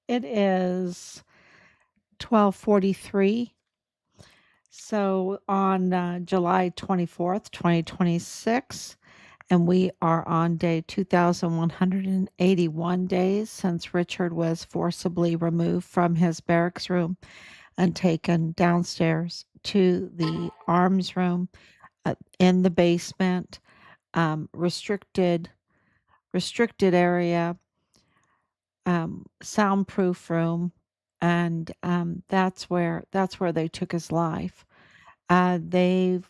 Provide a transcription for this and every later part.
It is 12:43. So on July 24th, 2026, and we are on day 2,181 days since Richard was forcibly removed from his barracks room and taken downstairs to the arms room in the basement, restricted area, soundproof room, and that's where they took his life. They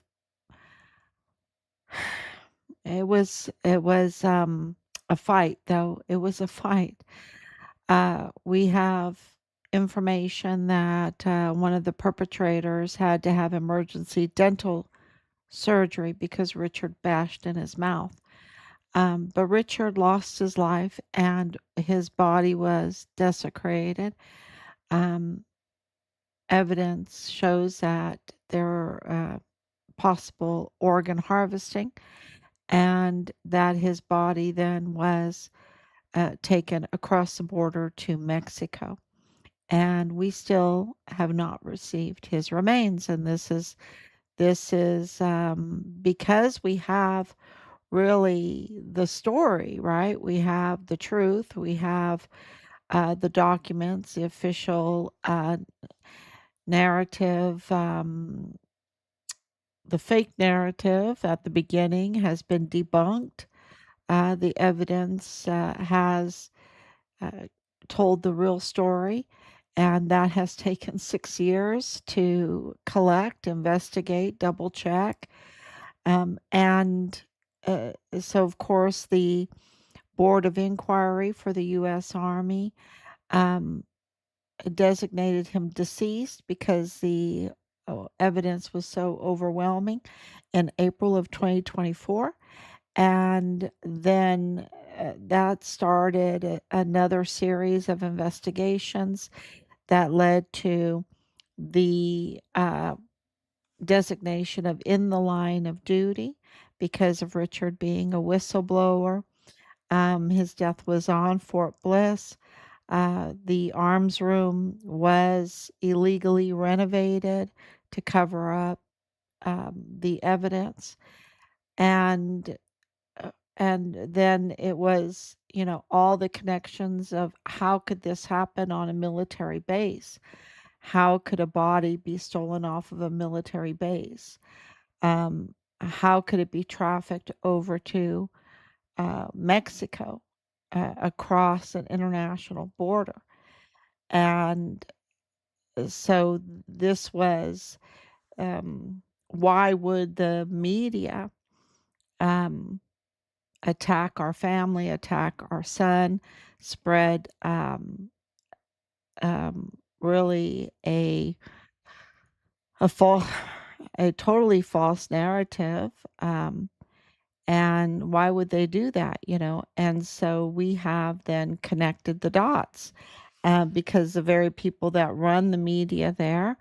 it was a fight, though. It was a fight. We have information that one of the perpetrators had to have emergency dental surgery because Richard bashed in his mouth. But Richard lost his life and his body was desecrated. Um, Evidence shows that there are possible organ harvesting and that his body then was taken across the border to Mexico. And we still have not received his remains. And this is because we have really the story, right? We have the truth. We have the documents, the official narrative. The fake narrative at the beginning has been debunked. The evidence has uh, told the real story, and that has taken 6 years to collect, investigate, double check. And so, of course, the Board of Inquiry for the U.S. Army um, designated him deceased because the evidence was so overwhelming in April of 2024. And then that started another series of investigations that led to the designation of in the line of duty because of Richard being a whistleblower. His death was on Fort Bliss. The arms room was illegally renovated to cover up the evidence. And and then it was, all the connections of how could this happen on a military base? How could a body be stolen off of a military base? How could it be trafficked over to Mexico across an international border? And so this was why would the media um, attack our family, attack our son, spread really a false, a totally false narrative. And why would they do that? And so we have then connected the dots because the very people that run the media there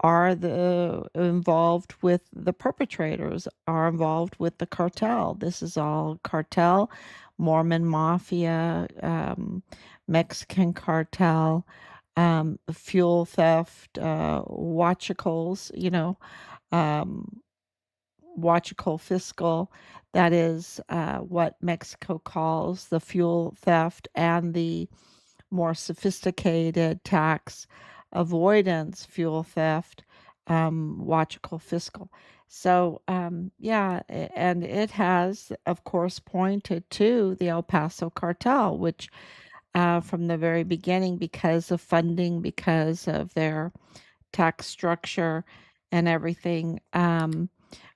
are the involved with the perpetrators, are involved with the cartel. This is all cartel, Mormon mafia, Mexican cartel, fuel theft, watchicals, um, watchical fiscal. That is what Mexico calls the fuel theft and the more sophisticated tax avoidance, fuel theft, watchical fiscal. So, yeah, and it has, of course, pointed to the El Paso cartel, which from the very beginning, because of funding, because of their tax structure and everything,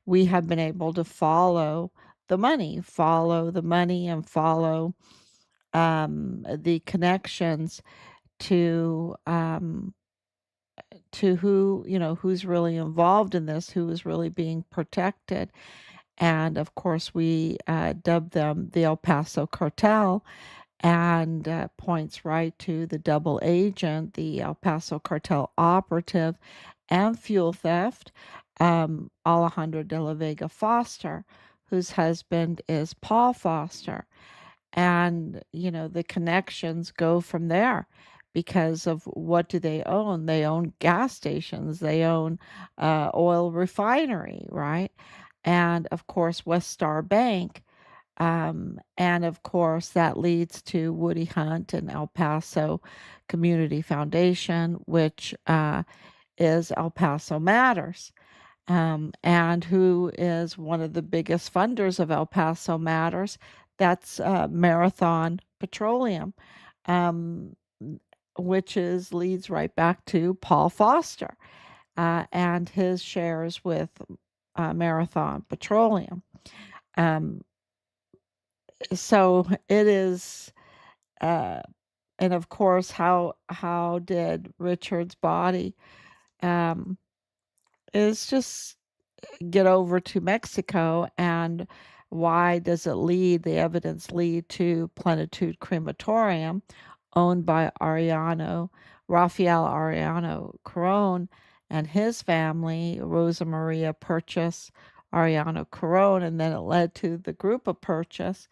we have been able to follow the money and follow the connections to who, who's really involved in this, who is really being protected. And of course, we dubbed them the El Paso cartel, and points right to the double agent, the El Paso cartel operative, and fuel theft, Alejandro de la Vega Foster, whose husband is Paul Foster. And, the connections go from there because of what do they own? They own gas stations, they own oil refinery, right? And of course, West Star Bank. And of course, that leads to Woody Hunt and El Paso Community Foundation, which is El Paso Matters, and who is one of the biggest funders of El Paso Matters. That's Marathon Petroleum, um, which is leads right back to Paul Foster and his shares with Marathon Petroleum. Um, so it is, uh, and of course, how did Richard's body um, is just get over to Mexico, and why does it lead, the evidence lead to Plenitude Crematorium, owned by Rafael Ariano Caron and his family. Rosa Maria purchased Ariano Caron, and then it led to the group of purchase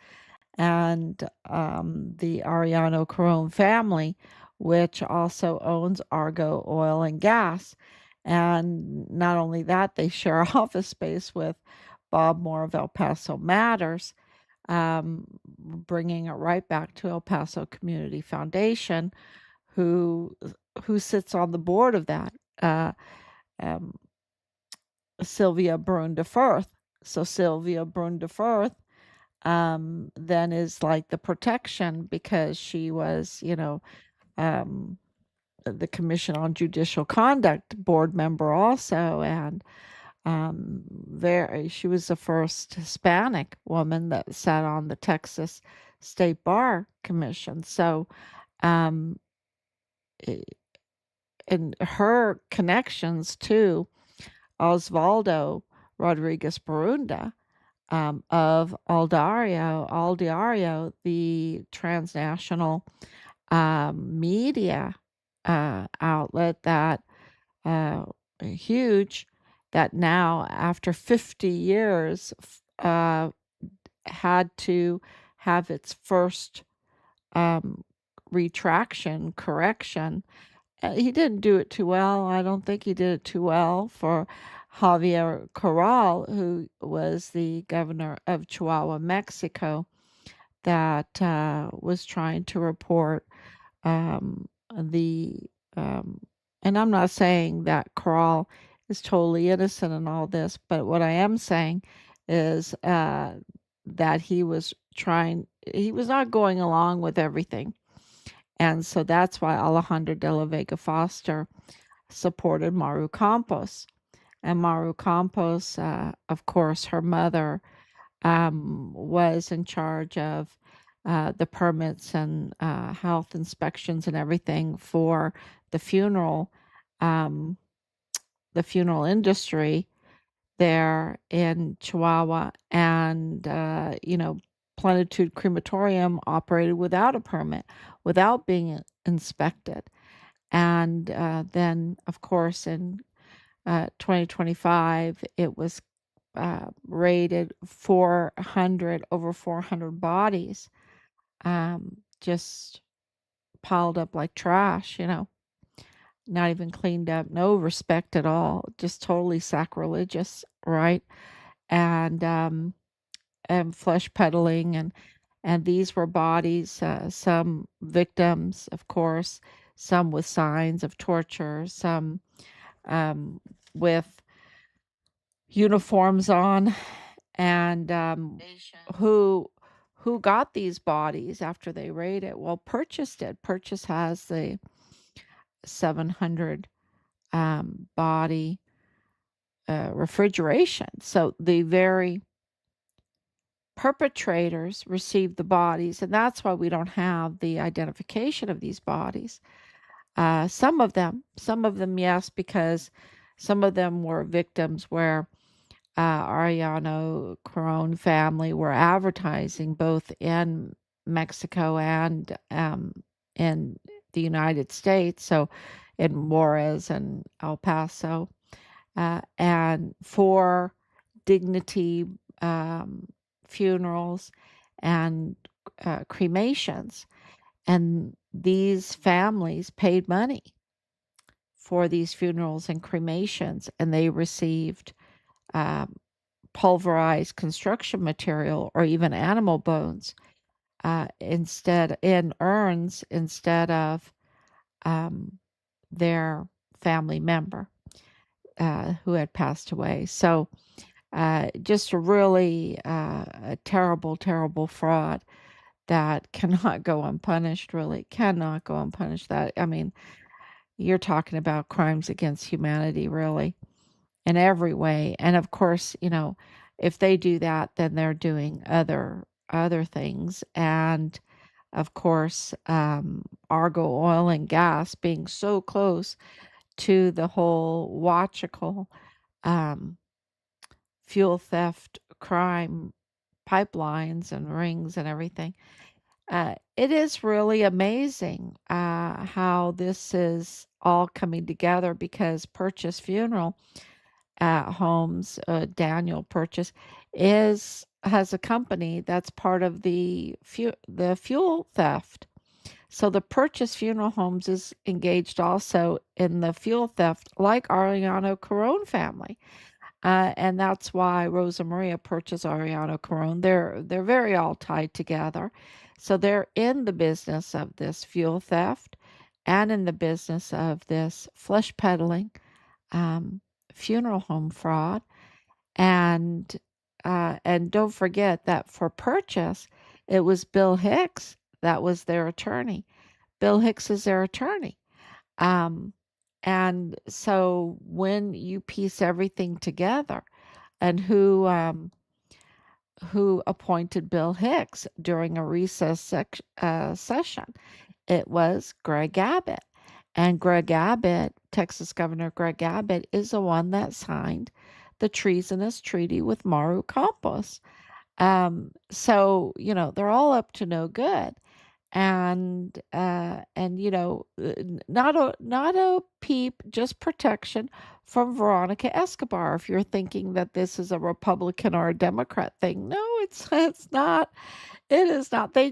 and the Ariano Caron family, which also owns Argo Oil and Gas. And not only that, they share office space with Bob Moore of El Paso Matters, bringing it right back to El Paso Community Foundation, who who sits on the board of that. Um, Sylvia Brun de Firth. So Sylvia Brun de Firth then is like the protection, because she was, um, the Commission on Judicial Conduct board member also, and she was the first Hispanic woman that sat on the Texas State Bar Commission. So, um, and her connections to Osvaldo Rodriguez Barunda, of Aldiario, the transnational media outlet that huge, that now after 50 years had to have its first um, retraction correction. He didn't do it too well. I don't think he did it too well for Javier Corral, who was the governor of Chihuahua, Mexico, that was trying to report the. Um, and I'm not saying that Corral is totally innocent in all this, but what I am saying is that he was not going along with everything. And so that's why Alejandra de la Vega Foster supported Maru Campos. And Maru Campos, of course, her mother was in charge of the permits and health inspections and everything for the funeral, um, the funeral industry there in Chihuahua. And, Plenitude Crematorium operated without a permit, without being inspected. And then, of course, in 2025, it was raided 400, over 400 bodies, just piled up like trash, not even cleaned up, no respect at all, just totally sacrilegious, right? And flesh peddling, and these were bodies, some victims, of course, some with signs of torture, some with uniforms on, and who who got these bodies after they raided it? Well, Purchase did. Purchase has the 700 body refrigeration. So the very perpetrators received the bodies, and that's why we don't have the identification of these bodies. Some of them, yes, because some of them were victims where Ariano Caron family were advertising both in Mexico and in the United States, so in Juarez and El Paso, and for dignity funerals and cremations. And these families paid money for these funerals and cremations, and they received um, pulverized construction material or even animal bones instead in urns instead of um, their family member who had passed away. So just a really a terrible, terrible fraud that cannot go unpunished. Really cannot go unpunished. That I mean, you're talking about crimes against humanity, really, in every way. And of course, if they do that, then they're doing other things. And of course, Argo Oil and Gas being so close to the whole watchical um, fuel theft crime pipelines and rings and everything. It is really amazing how this is all coming together because Purchase Funeral Homes, Daniel Purchase, is has a company that's part of the fuel theft. So the Purchase Funeral Homes is engaged also in the fuel theft, like Ariano Carone family. And that's why Rosa Maria purchased Ariano Carone. They're very all tied together. So they're in the business of this fuel theft and in the business of this flesh peddling um, funeral home fraud. And don't forget that for purchase, it was Bill Hicks that was their attorney. Bill Hicks is their attorney. Um, and so when you piece everything together, and who appointed Bill Hicks during a session, it was Greg Abbott. And Greg Abbott, Texas Governor Greg Abbott, is the one that signed the treasonous treaty with Maru Campos. So, they're all up to no good. And not a peep, just protection from Veronica Escobar. If you're thinking that this is a Republican or a Democrat thing, no, it's not. It is not. They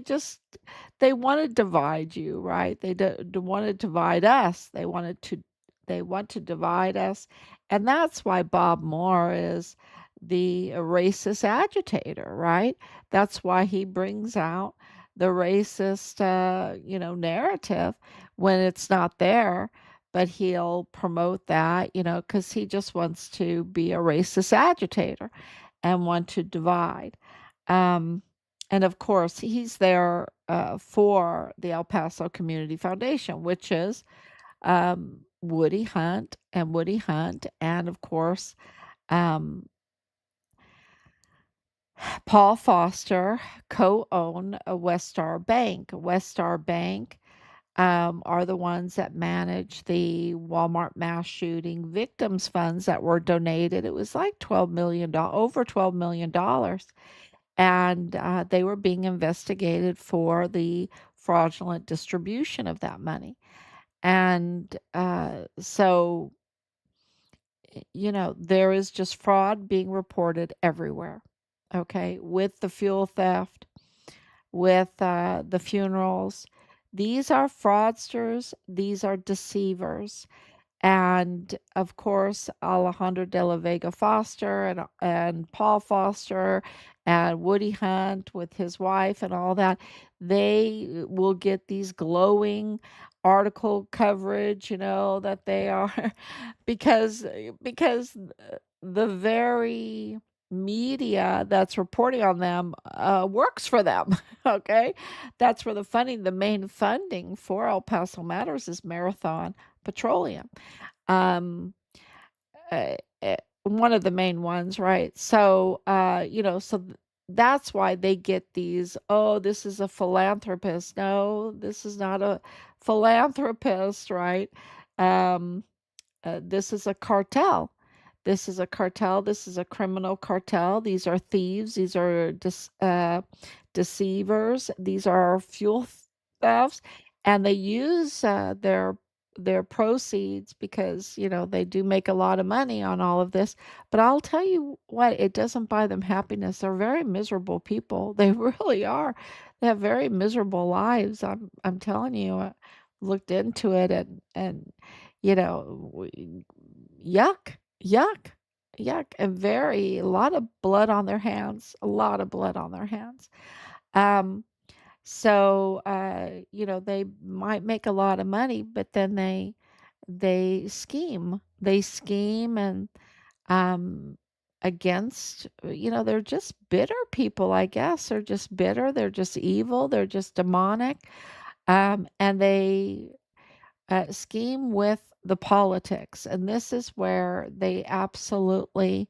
want to divide you, right? They want to divide us. They want to divide us, and that's why Bob Moore is the racist agitator, right? That's why he brings out the racist, narrative when it's not there. But he'll promote that, because he just wants to be a racist agitator and want to divide. Um, and of course, he's there for the El Paso Community Foundation, which is Woody Hunt, and of course, um, Paul Foster co-own a West Star Bank. West Star Bank are the ones that manage the Walmart mass shooting victims funds that were donated. It was like $12 million, over $12 million, and they were being investigated for the fraudulent distribution of that money. And so, there is just fraud being reported everywhere. Okay, with the fuel theft, with the funerals. These are fraudsters, these are deceivers. And of course, Alejandro de la Vega Foster and Paul Foster and Woody Hunt with his wife and all that, they will get these glowing article coverage, that they are because the very media that's reporting on them works for them. Okay, that's where the main funding for El Paso Matters is Marathon Petroleum. um One of the main ones, right? So that's why they get these, oh, this is a philanthropist. No, this is not a philanthropist, right? um this is a cartel. This is a cartel. This is a criminal cartel. These are thieves. These are deceivers. These are fuel thefts, and they use their proceeds because they do make a lot of money on all of this. But I'll tell you what, it doesn't buy them happiness. They're very miserable people. They really are. They have very miserable lives. I'm telling you. I looked into it, and you know, yuck, yuck, yuck, and very a lot of blood on their hands. A lot of blood on their hands. Um, they might make a lot of money, but then they scheme. They scheme and um against, they're just bitter people, I guess. They're just bitter, they're just evil, they're just demonic. And they scheme with the politics, and this is where they absolutely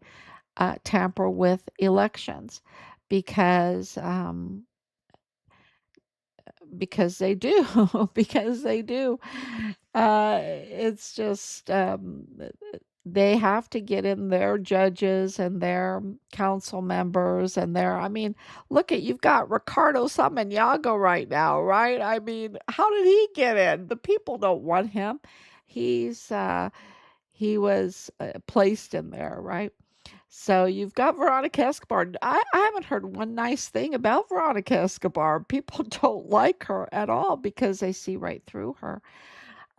tamper with elections because because they do. Because they do. It's just they have to get in their judges and their council members and their, I mean, look at, you've got Ricardo Samaniago right now, right? I mean, how did he get in? The people don't want him. He's he was placed in there, right? So you've got Veronica Escobar. I haven't heard one nice thing about Veronica Escobar. People don't like her at all because they see right through her.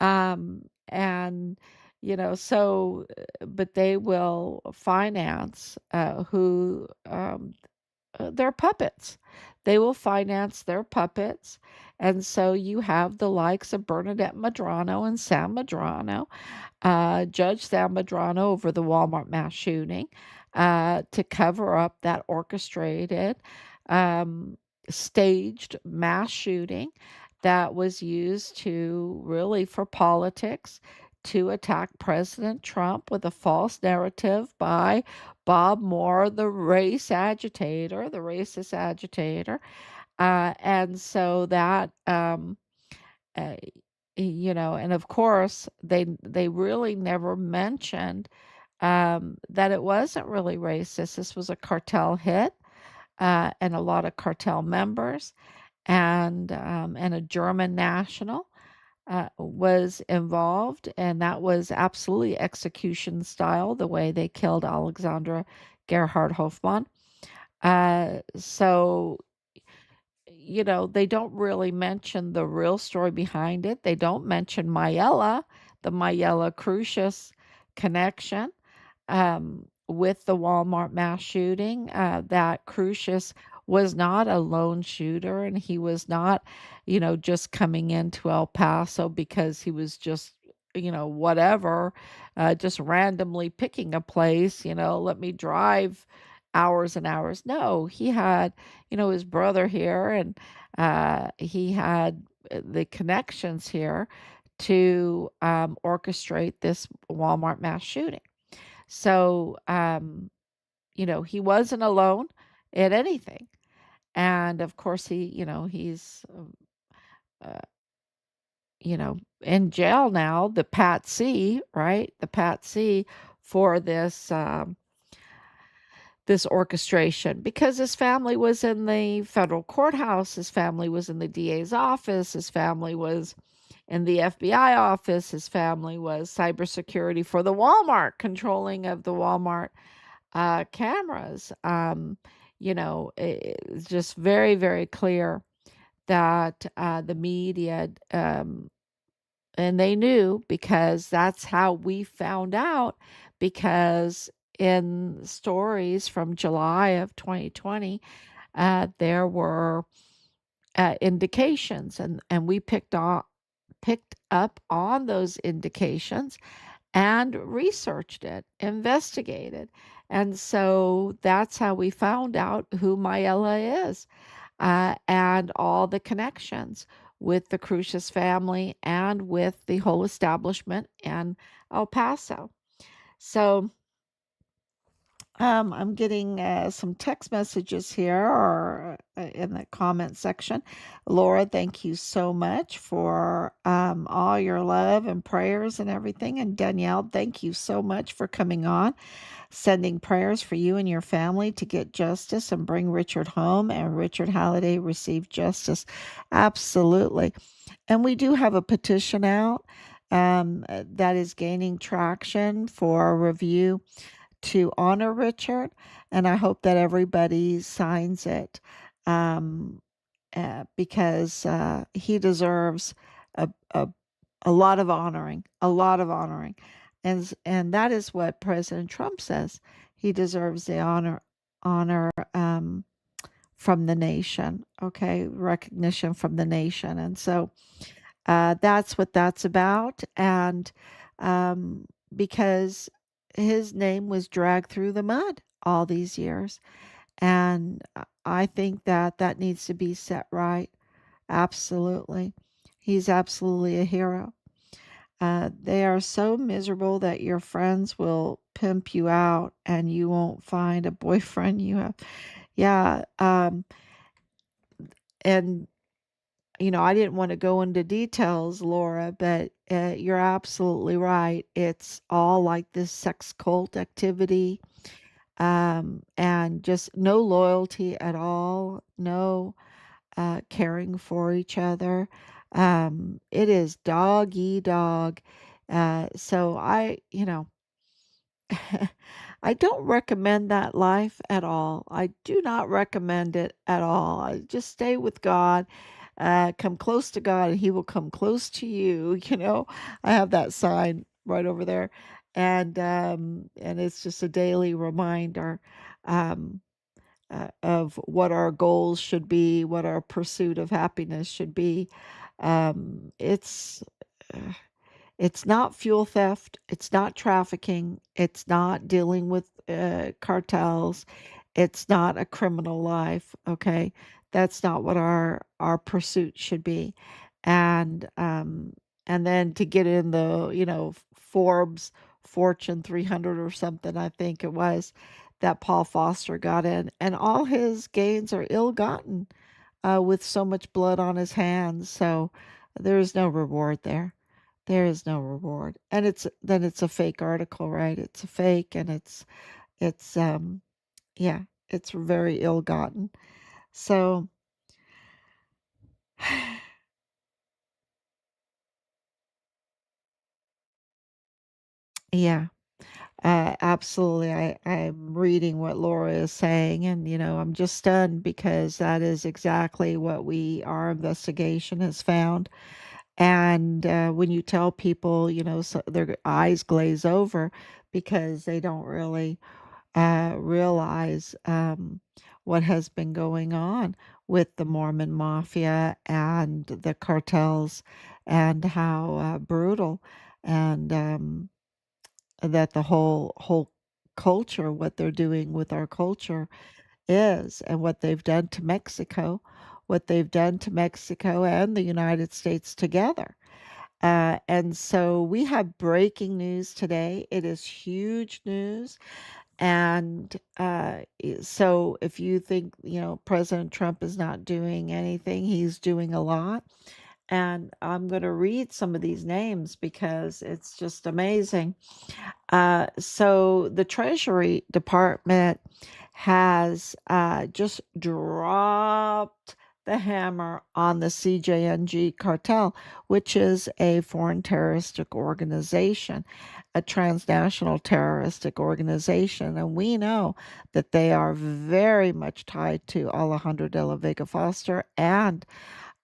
And but they will finance who their puppets. They will finance their puppets. And so you have the likes of Bernadette Madrano and Sam Madrano, Judge Sam Madrano over the Walmart mass shooting, to cover up that orchestrated, um, staged mass shooting that was used to really for politics to attack President Trump with a false narrative by Bob Moore, the race agitator, the racist agitator. And so that uh, and of course they really never mentioned that it wasn't really racist. This was a cartel hit, and a lot of cartel members, and a German national was involved, and that was absolutely execution style, the way they killed Alexandra Gerhard Hofmann. So they don't really mention the real story behind it. They don't mention Mayella, the Mayella Crucius connection with the Walmart mass shooting. That Crucius was not a lone shooter, and he was not, just coming into El Paso because he was just, whatever, just randomly picking a place, let me drive hours and hours. No, he had, his brother here, and he had the connections here to orchestrate this Walmart mass shooting. So, he wasn't alone in anything. And of course, he's, uh, in jail now, the Pat C, right? The Pat C for this orchestration, because his family was in the federal courthouse, his family was in the DA's office, his family was in the FBI office, his family was cybersecurity for the Walmart, controlling of the Walmart cameras. It's just very, very clear that the media, and they knew, because that's how we found out, because in stories from July of 2020, there were indications, and we picked up on those indications and researched it, investigated. And so that's how we found out who Mayella is, and all the connections with the Crucius family and with the whole establishment in El Paso. So I'm getting some text messages here or in the comment section. Laura, thank you so much for all your love and prayers and everything. And Danielle, thank you so much for coming on, sending prayers for you and your family to get justice and bring Richard home, and Richard Halliday receive justice. Absolutely. And we do have a petition out that is gaining traction for a review to honor Richard, and I hope that everybody signs it. Um, because he deserves a, a a lot of honoring, a lot of honoring, and that is what President Trump says. He deserves the honor from the nation. Okay, recognition from the nation, and so that's what that's about. And um, because his name was dragged through the mud all these years, and I think that that needs to be set right. Absolutely. He's absolutely a hero. They are so miserable that your friends will pimp you out and you won't find a boyfriend you have. Yeah. And, I didn't want to go into details, Laura, but you're absolutely right. It's all like this sex cult activity, and just no loyalty at all, no caring for each other. It is dog eat dog. So I don't recommend that life at all. I do not recommend it at all. I just stay with God. Come close to God, and He will come close to you. I have that sign right over there, and it's just a daily reminder. Um, of what our goals should be, what our pursuit of happiness should be. Um, it's uh, it's not fuel theft. It's not trafficking. It's not dealing with cartels. It's not a criminal life. Okay, that's not what our pursuit should be. And then to get in the Forbes Fortune 300 or something, I think it was that Paul Foster got in, and all his gains are ill-gotten with so much blood on his hands. So there is no reward there. There is no reward. And it's a fake article, right? It's a fake, and it's yeah, it's very ill-gotten. So yeah, absolutely. I'm reading what Laura is saying, and I'm just stunned because that is exactly what our investigation has found. And when you tell people, so their eyes glaze over because they don't really realize what has been going on with the Mormon mafia and the cartels, and how brutal, and that the whole culture, what they're doing with our culture is, and what they've done to Mexico and the United States together. And so we have breaking news today. It is huge news. And so if you think, President Trump is not doing anything, he's doing a lot. And I'm going to read some of these names because it's just amazing. So the Treasury Department has just dropped the hammer on the CJNG cartel, which is a foreign terroristic organization, a transnational terroristic organization. And we know that they are very much tied to Alejandro de la Vega Foster, and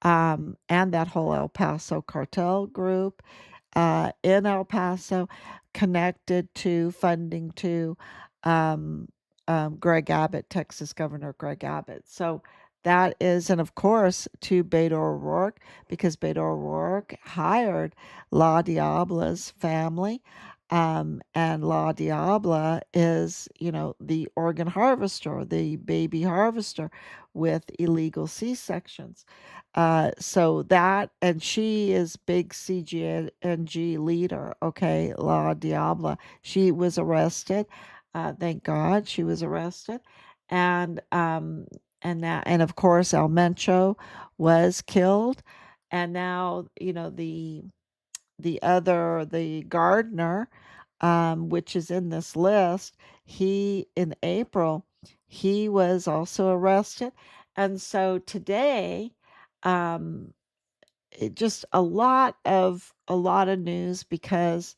that whole El Paso cartel group in El Paso, connected to funding to um, Greg Abbott, Texas Governor Greg Abbott. So that is, and of course, to Beto O'Rourke, because Beto O'Rourke hired La Diabla's family. And La Diabla is, the organ harvester, the baby harvester with illegal C-sections. So that, and she is big CGNG leader. Okay, La Diabla. She was arrested. Thank God she was arrested, and and of course El Mencho was killed, and now the gardener, which is in this list, he in April he was also arrested, and so today, um, just a lot of news because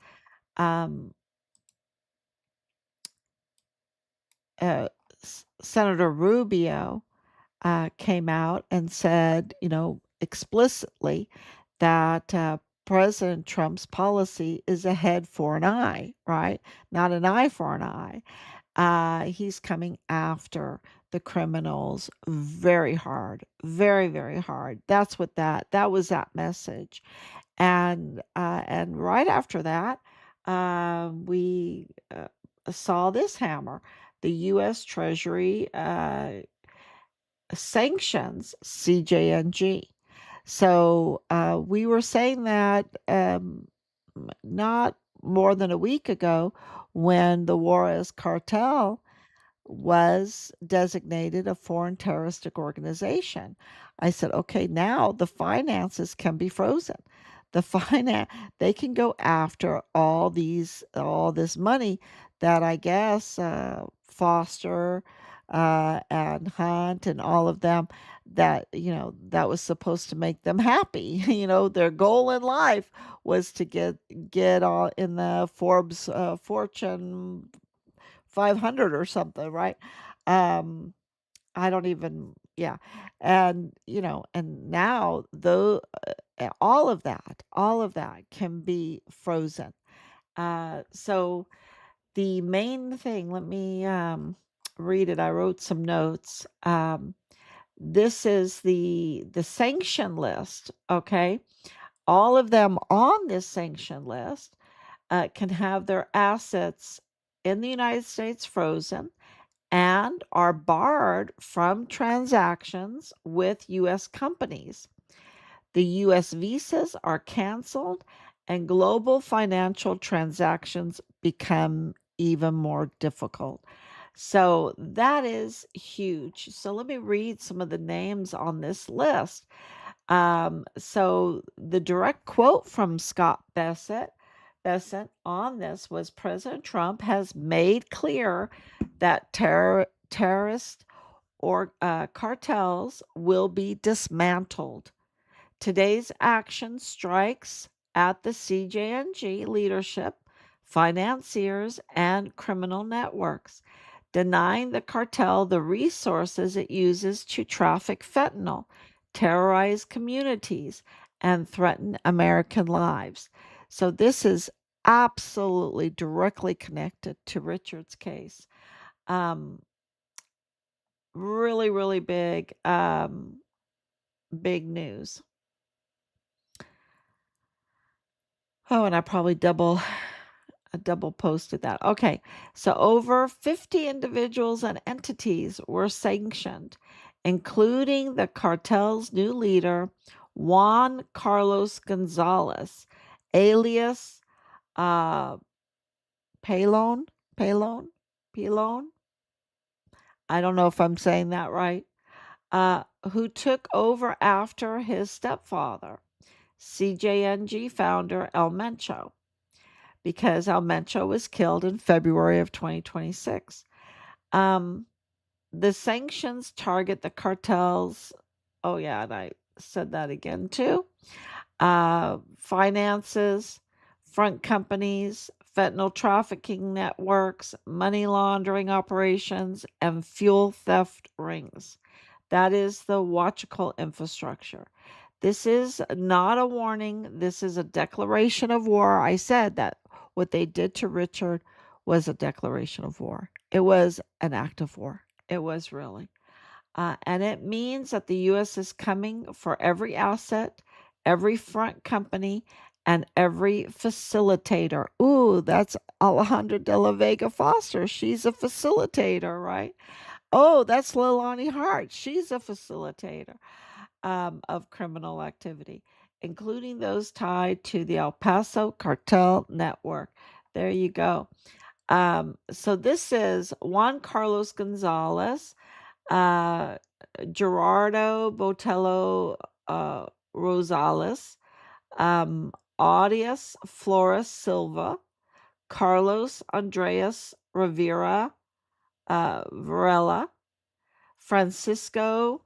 um, uh, Senator Rubio came out and said, explicitly that President Trump's policy is a head for an eye, right? Not an eye for an eye. He's coming after the criminals very hard, very, very hard. That's what that was that message. And right after that, we saw this hammer. The U.S. Treasury sanctions CJNG. So we were saying that not more than a week ago when the Juarez cartel was designated a foreign terroristic organization. I said, okay, now the finances can be frozen. The finance they can go after all this money that I guess Foster and Hunt and all of them that that was supposed to make them happy. Their goal in life was to get all in the Forbes Fortune 500 or something, right? Um, I don't even, yeah. And, and now though, all of that can be frozen. So the main thing, let me read it. I wrote some notes. This is the sanction list, okay? All of them on this sanction list can have their assets in the United States frozen and are barred from transactions with U.S. companies. The U.S. visas are canceled, and global financial transactions become even more difficult. So that is huge. So let me read some of the names on this list. So the direct quote from Scott Bessent on this was President Trump has made clear that terrorist or cartels will be dismantled. Today's action strikes at the CJNG leadership, financiers, and criminal networks, denying the cartel the resources it uses to traffic fentanyl, terrorize communities, and threaten American lives. So, this is absolutely directly connected to Richard's case. Um, really, really big, big news. Oh, and I probably double posted that. Okay. So over 50 individuals and entities were sanctioned, including the cartel's new leader, Juan Carlos Gonzalez, alias uh Palone, Palone, Palone. I don't know if I'm saying that right. Who took over after his stepfather, CJNG founder El Mencho, because El Mencho was killed in February of 2026. Um, the sanctions target the cartels. Oh, yeah, and I said that again too. Finances, front companies, fentanyl trafficking networks, money laundering operations, and fuel theft rings. That is the watchable infrastructure. This is not a warning. This is a declaration of war. I said that what they did to Richard was a declaration of war. It was an act of war. It was really. And it means that the U.S. is coming for every asset, every front company, and every facilitator. Ooh, that's Alejandra de la Vega Foster. She's a facilitator, right? Oh, that's Leilani Hart. She's a facilitator of criminal activity, including those tied to the El Paso cartel network. There you go. So this is Juan Carlos Gonzalez, uh, Gerardo Botello Rosales, um, Audius Flores Silva, Carlos Andreas Rivera Varela, Francisco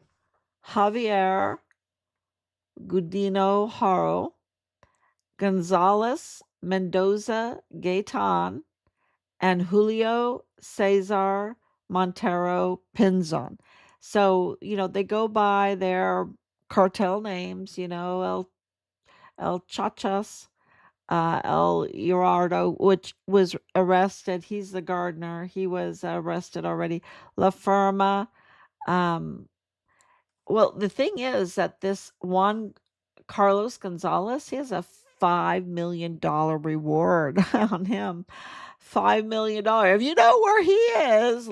Javier Gudino Haro, Gonzalez Mendoza Gaitan, and Julio Cesar Montero Pinzon. So, they go by their cartel names, El Chachas, El Gerardo, which was arrested. He's the gardener. He was arrested already. La Firma. Um, well, the thing is that this one Carlos Gonzalez, he has a $5 million reward on him. $5 million. If you know where he is,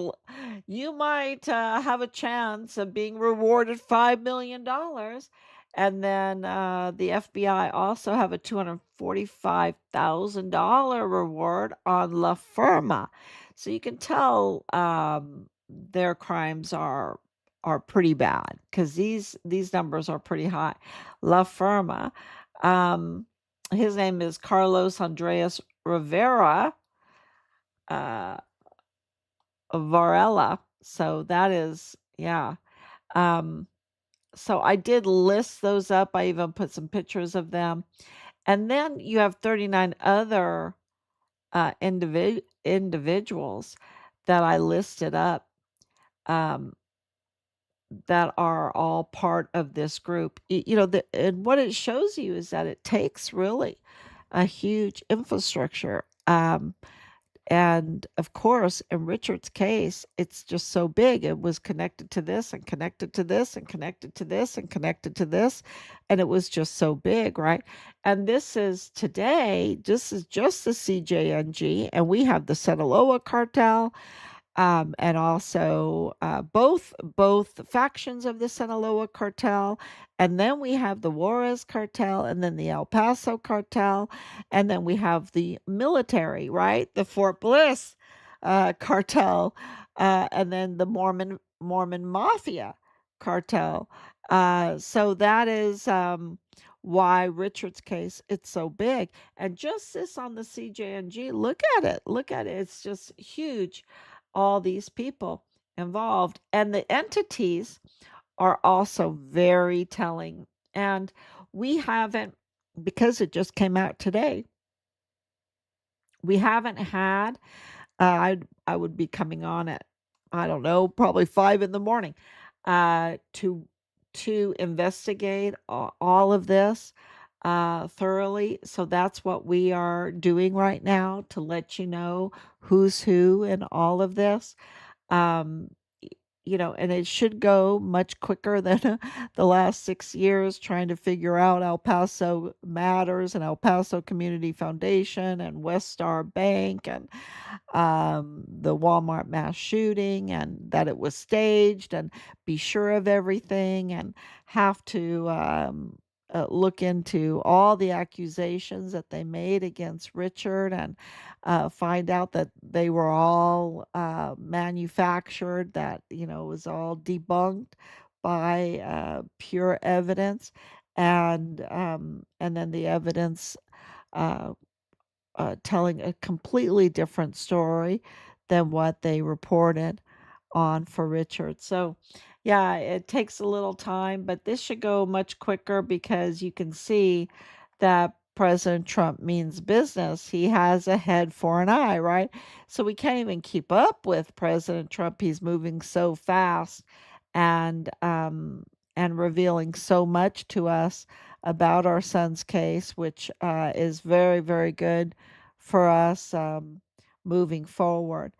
you might have a chance of being rewarded $5 million. And then the FBI also have a $245,000 reward on La Firma. So you can tell their crimes are pretty bad because these numbers are pretty high. La Firma, um, his name is Carlos Andreas Rivera uh, Varela. So that is, yeah. Um, so I did list those up. I even put some pictures of them. And then you have 39 other individuals that I listed up. Um, that are all part of this group. And what it shows you is that it takes really a huge infrastructure. And of course, in Richard's case, it's just so big. It was connected to this and connected to this and connected to this and connected to this. And it was just so big, right? And this is today, this is just the CJNG, and we have the Sinaloa cartel, and also both factions of the Sinaloa cartel, and then we have the Juarez cartel, and then the El Paso cartel, and then we have the military, right? The Fort Bliss cartel, and then the Mormon mafia cartel. So that is why Richard's case it's so big. And just this on the CJNG, look at it. Look at it. It's just huge, all these people involved. And the entities are also very telling. And we haven't, because it just came out today, we haven't had, I would be coming on at, I don't know, probably 5 in the morning, to investigate all of this thoroughly. So that's what we are doing right now, to let you know who's who in all of this. Um, and it should go much quicker than the last 6 years trying to figure out El Paso Matters and El Paso Community Foundation and West Star Bank and the Walmart mass shooting, and that it was staged, and be sure of everything, and have to look into all the accusations that they made against Richard, and find out that they were all manufactured, that, it was all debunked by pure evidence. And then the evidence uh, telling a completely different story than what they reported on for Richard. So, yeah, it takes a little time, but this should go much quicker because you can see that President Trump means business. He has a head for an eye, right? So we can't even keep up with President Trump. He's moving so fast, and revealing so much to us about our son's case, which is very, very good for us moving forward.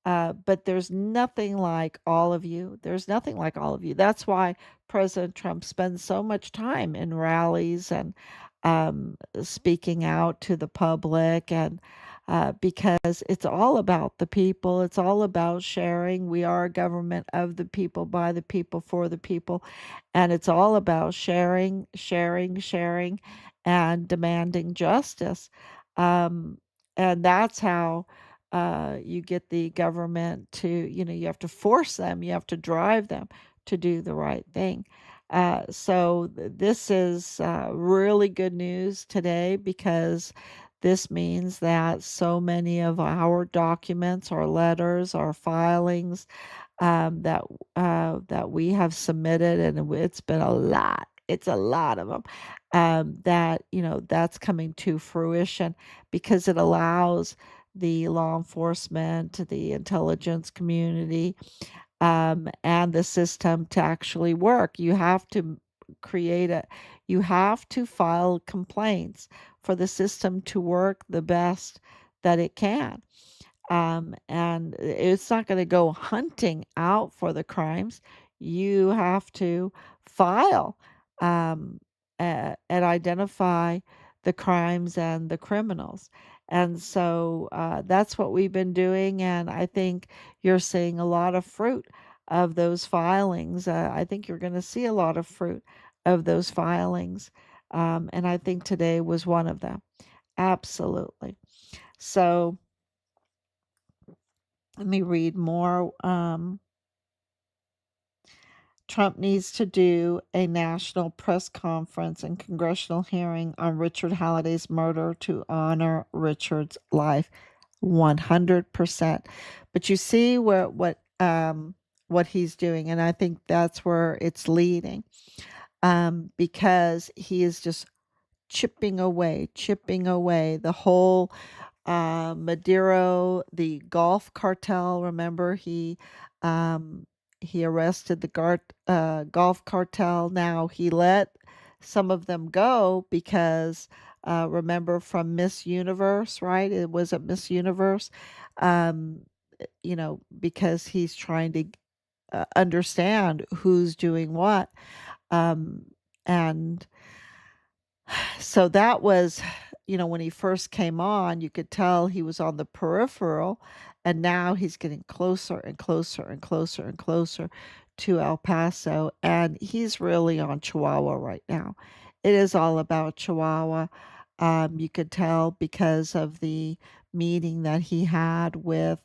But there's nothing like all of you. There's nothing like all of you. That's why President Trump spends so much time in rallies and speaking out to the public, and because it's all about the people. It's all about sharing. We are a government of the people, by the people, for the people. And it's all about sharing, sharing, sharing, and demanding justice. Um, and that's how you get the government to, you have to force them, you have to drive them to do the right thing. So this is really good news today, because this means that so many of our documents, our letters, our filings, that we have submitted, and it's been a lot. It's a lot of them. That that's coming to fruition, because it allows the law enforcement, the intelligence community, and the system to actually work. You have to create a, you have to file complaints for the system to work the best that it can. And it's not going to go hunting out for the crimes. You have to file um, and identify the crimes and the criminals. And so that's what we've been doing. And I think you're seeing a lot of fruit of those filings. I think you're going to see a lot of fruit of those filings. And I think today was one of them. Absolutely. So, let me read more. Trump needs to do a national press conference and congressional hearing on Richard Halliday's murder to honor Richard's life. 100%. But you see what he's doing, and I think that's where it's leading. Because he is just chipping away the whole Maduro, the golf cartel. Remember, um, he arrested the golf cartel. Now he let some of them go because remember from Miss Universe, right? It was at Miss Universe, um, because he's trying to understand who's doing what, um, and so that was, when he first came on, you could tell he was on the peripheral, and now he's getting closer and closer and closer and closer to El Paso, and he's really on Chihuahua right now. It is all about Chihuahua. You could tell because of the meeting that he had with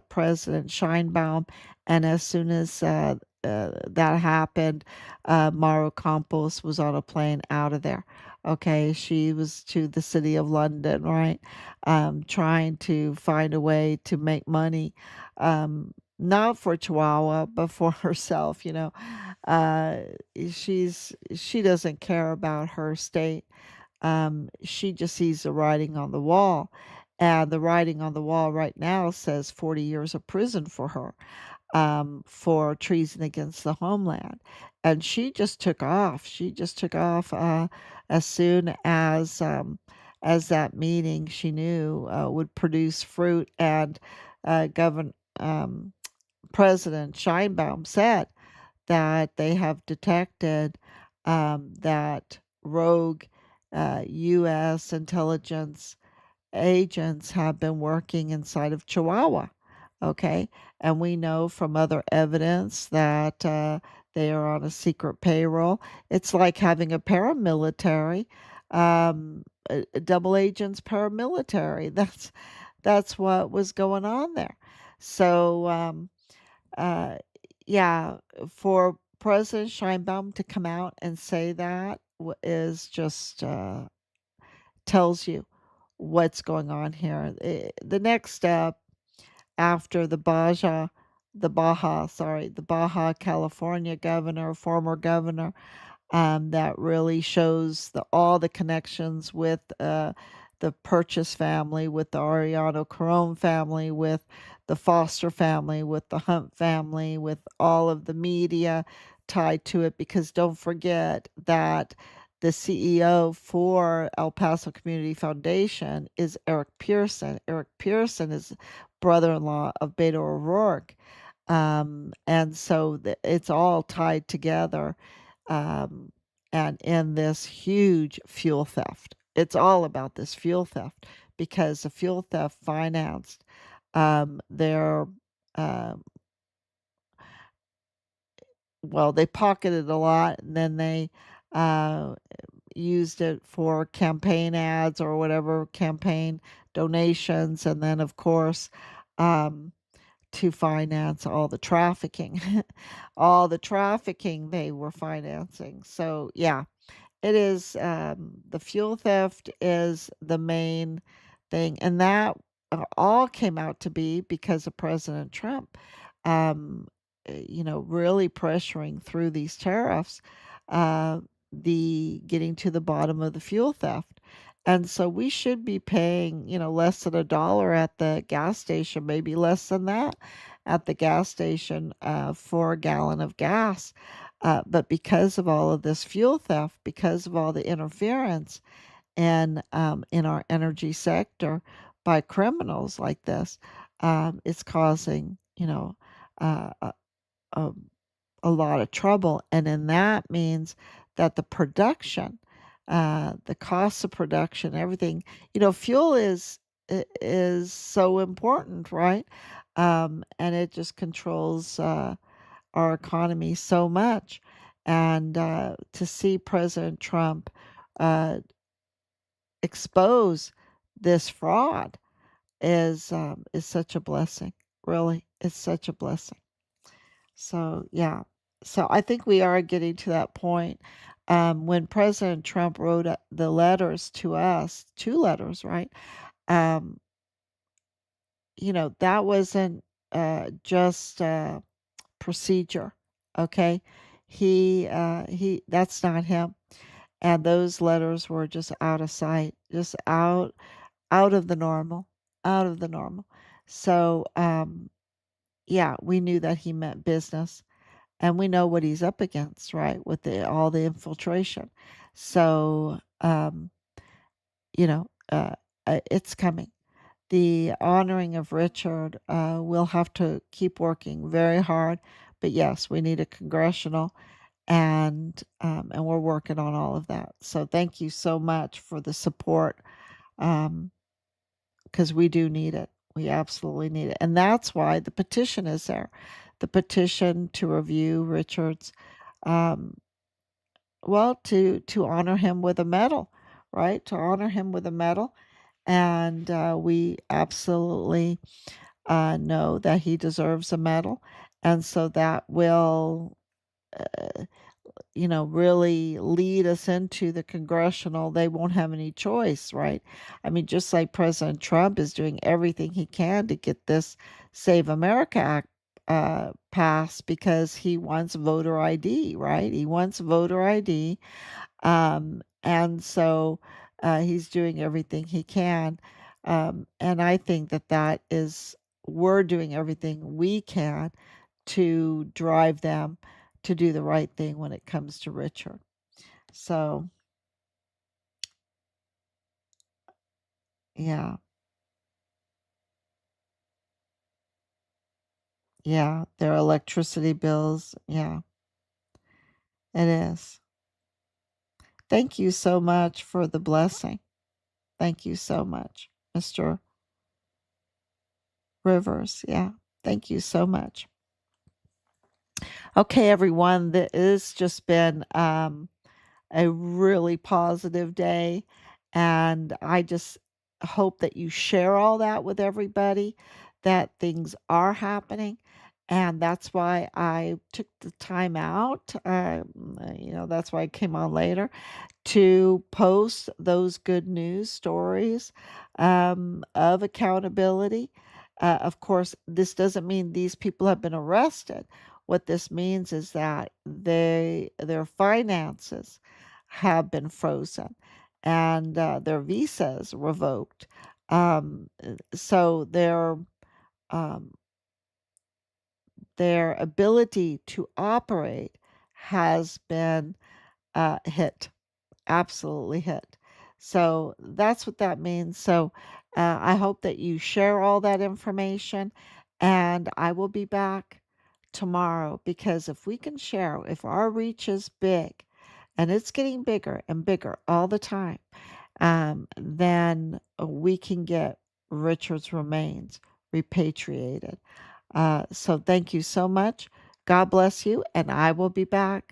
President Scheinbaum, and as soon as that happened, Mauro Campos was on a plane out of there. Okay, she was to the city of London, right? Trying to find a way to make money, not for Chihuahua, but for herself. Uh, she doesn't care about her state. She just sees the writing on the wall, and the writing on the wall right now says 40 years of prison for her, for treason against the homeland. And she just took off. She just took off as soon as that meeting she knew would produce fruit. And Governor President Scheinbaum said that they have detected that rogue U.S. intelligence agents have been working inside of Chihuahua. Okay. And we know from other evidence that they are on a secret payroll. It's like having a paramilitary, a double agents paramilitary. That's what was going on there. So, uh, yeah, for President Scheinbaum to come out and say that is just tells you what's going on here. The next step after the Baja California governor, former governor, that really shows all the connections with the Purchase family, with the Ariano Caron family, with the Foster family, with the Hunt family, with all of the media tied to it. Because don't forget that the CEO for El Paso Community Foundation is Eric Pearson. Eric Pearson is brother-in-law of Beto O'Rourke. And so it's all tied together, um, and in this huge fuel theft. It's all about this fuel theft because the fuel theft financed their, um, well, they pocketed a lot and then they uh, used it for campaign ads or whatever, campaign donations. And then, of course, um, to finance all the trafficking, all the trafficking they were financing. So, yeah, it is, the fuel theft is the main thing, and that all came out to be because of President Trump, really pressuring through these tariffs, uh, the getting to the bottom of the fuel theft. And so we should be paying, less than $1 at the gas station, maybe less than that. at the gas station for a gallon of gas. But because of all of this fuel theft, because of all the interference in our energy sector by criminals like this, it's causing, uh, a, a, a lot of trouble. And then that means that the cost of production, everything, fuel is so important, right? And it just controls our economy so much. And to see President Trump uh, expose this fraud is such a blessing. Really, it's such a blessing. So yeah, so I think we are getting to that point. When President Trump wrote the letters to us, two letters, right? Um, that wasn't just procedure. Okay, he that's not him. And those letters were just out of sight, just out of the normal, out of the normal. So, yeah, we knew that he meant business, and we know what he's up against, right? With all the infiltration. So, you know, uh, it's coming. The honoring of Richard, we'll have to keep working very hard. But yes, we need a congressional, and we're working on all of that. So thank you so much for the support. Um, because we do need it. We absolutely need it. And that's why the petition is there. The petition to review Richard's, um, well, to honor him with a medal, right? To honor him with a medal. And we absolutely know that he deserves a medal. And so that will uh, really lead us into the congressional, they won't have any choice, right? I mean, just like President Trump is doing everything he can to get this Save America Act passed because he wants voter ID, right? He wants voter ID. And so he's doing everything he can. And I think we're doing everything we can to drive them to do the right thing when it comes to Richard. So, yeah, yeah, their electricity bills. Yeah, it is. Thank you so much for the blessing. Thank you so much, Mr. Rivers. Yeah, thank you so much. Okay, everyone, this has just been a really positive day. And I just hope that you share all that with everybody, that things are happening. And that's why I took the time out. That's why I came on later to post those good news stories of accountability. Of course, this doesn't mean these people have been arrested. What this means is that their finances have been frozen and their visas revoked. So um, their ability to operate has been hit, absolutely hit. So that's what that means. So I hope that you share all that information, and I will be back tomorrow because if we can share, if our reach is big, and it's getting bigger and bigger all the time, then we can get Richard's remains repatriated. So thank you so much. God bless you, and I will be back.